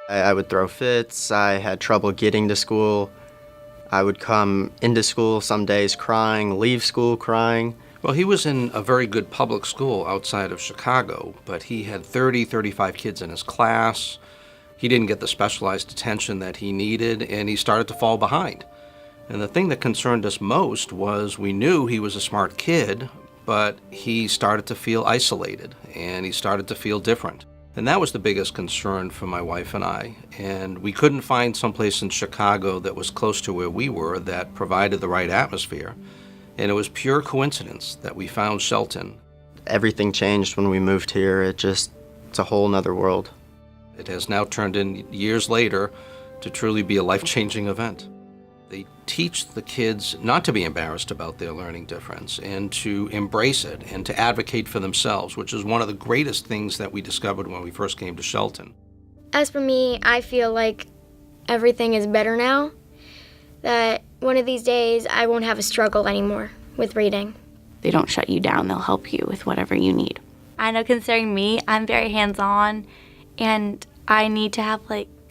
I would throw fits. I had trouble getting to school. I would come into school some days crying, leave school crying. Well, he was in a very good public school outside of Chicago, but he had 35 kids in his class. He didn't get the specialized attention that he needed, and he started to fall behind. And the thing that concerned us most was we knew he was a smart kid, but he started to feel isolated, and he started to feel different. And that was the biggest concern for my wife and I. And we couldn't find someplace in Chicago that was close to where we were that provided the right atmosphere. And it was pure coincidence that we found Shelton. Everything changed when we moved here. It's a whole nother world. It has now turned in years later to truly be a life-changing event. They teach the kids not to be embarrassed about their learning difference and to embrace it and to advocate for themselves, which is one of the greatest things that we discovered when we first came to Shelton. As for me, I feel like everything is better now, that one of these days I won't have a struggle anymore with reading. They don't shut you down. They'll help you with whatever you need. I know concerning me, I'm very hands-on, and I need to have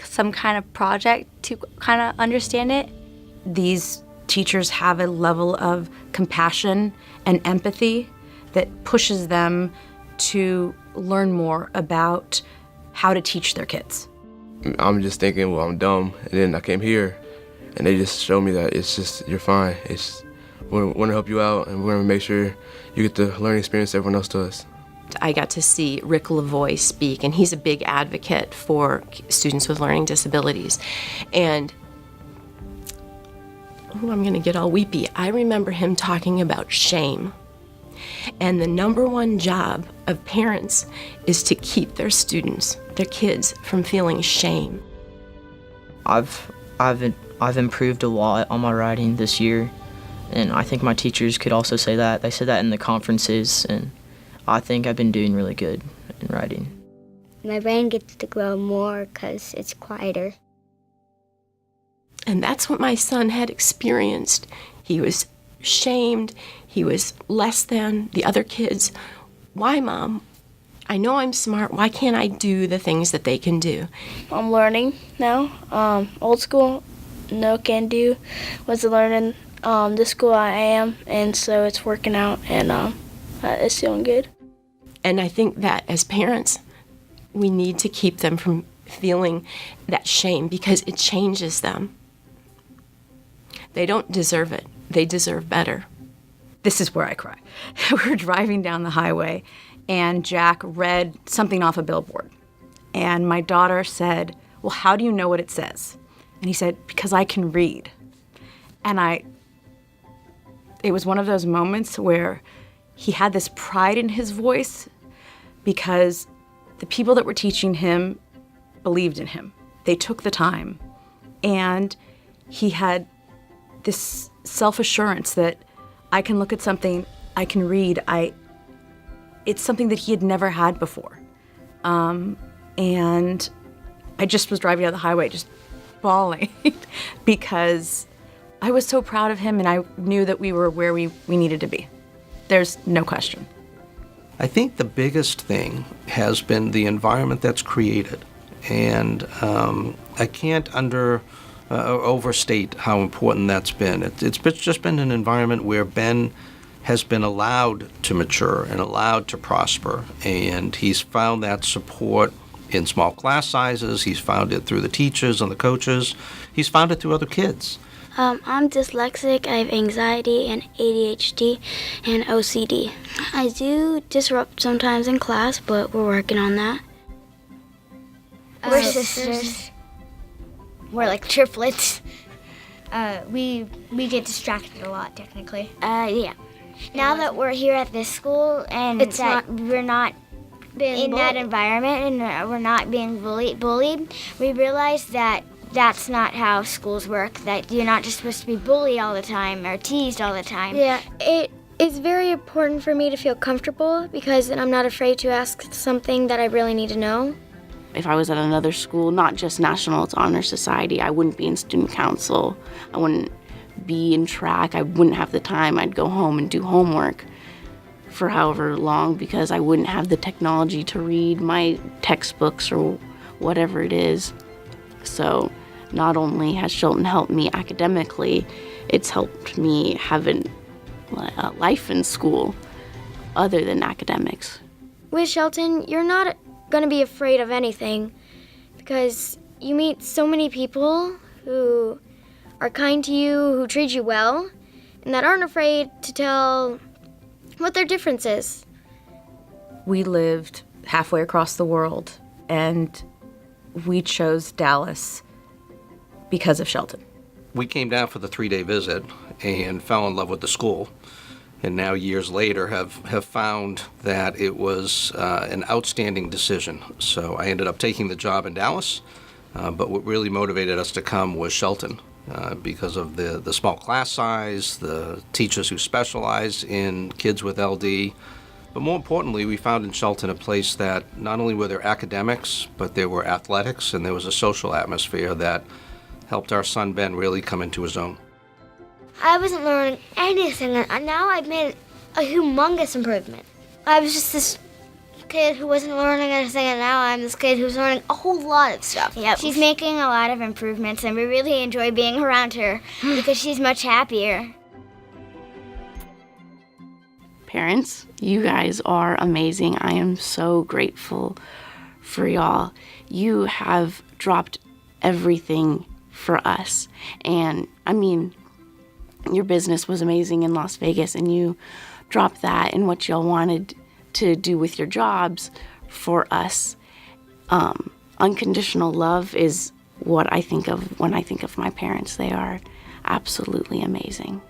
some kind of project to kind of understand it. These teachers have a level of compassion and empathy that pushes them to learn more about how to teach their kids. I'm just thinking, well, I'm dumb, and then I came here, and they just showed me that you're fine. We want to help you out, and we're going to make sure you get the learning experience everyone else does. I got to see Rick Lavoie speak, and he's a big advocate for students with learning disabilities. And I'm going to get all weepy. I remember him talking about shame. And the number one job of parents is to keep their students, their kids, from feeling shame. I've improved a lot on my writing this year, and I think my teachers could also say that. They said that in the conferences, and I think I've been doing really good in writing. My brain gets to grow more because it's quieter. And that's what my son had experienced. He was shamed. He was less than the other kids. Why, Mom? I know I'm smart. Why can't I do the things that they can do? I'm learning now. Old school, no can do. Was learning. This school I am, and so it's working out, and it's feeling good. And I think that as parents, we need to keep them from feeling that shame because it changes them. They don't deserve it. They deserve better. This is where I cry. We're driving down the highway, and Jack read something off a billboard. And my daughter said, "Well, how do you know what it says?" And he said, "Because I can read." And it was one of those moments where he had this pride in his voice because the people that were teaching him believed in him. They took the time. And he had this self-assurance that I can look at something, I can read, it's something that he had never had before. And I just was driving down the highway just bawling because I was so proud of him and I knew that we were where we needed to be. There's no question. I think the biggest thing has been the environment that's created. And I can't overstate how important that's been. It's just been an environment where Ben has been allowed to mature and allowed to prosper. And he's found that support in small class sizes. He's found it through the teachers and the coaches. He's found it through other kids. I'm dyslexic. I have anxiety and ADHD and OCD. I do disrupt sometimes in class, but we're working on that. We're sisters. We're like triplets. We get distracted a lot, technically. Yeah. Now that we're here at this school and we're not in that environment and we're not being bullied, we realize that that's not how schools work, that you're not just supposed to be bullied all the time or teased all the time. Yeah, it is very important for me to feel comfortable because then I'm not afraid to ask something that I really need to know. If I was at another school, not just National Honor Society, I wouldn't be in student council. I wouldn't be in track. I wouldn't have the time. I'd go home and do homework for however long because I wouldn't have the technology to read my textbooks or whatever it is. So not only has Shelton helped me academically, it's helped me have a life in school other than academics. With Shelton, you're not going to be afraid of anything because you meet so many people who are kind to you, who treat you well, and that aren't afraid to tell what their difference is. We lived halfway across the world, and we chose Dallas because of Shelton. We came down for the 3-day visit and fell in love with the school, and now years later have found that it was an outstanding decision. So I ended up taking the job in Dallas, but what really motivated us to come was Shelton. Because of the small class size, the teachers who specialize in kids with LD. But more importantly, we found in Shelton a place that not only were there academics, but there were athletics and there was a social atmosphere that helped our son Ben really come into his own. I wasn't learning anything, and now I've made a humongous improvement. I was just this kid who wasn't learning anything, and now I'm this kid who's learning a whole lot of stuff. Yep. She's making a lot of improvements, and we really enjoy being around her because she's much happier. Parents, you guys are amazing. I am so grateful for y'all. You have dropped everything for us. And I mean, your business was amazing in Las Vegas, and you dropped that and what y'all wanted to do with your jobs for us. Unconditional love is what I think of when I think of my parents. They are absolutely amazing.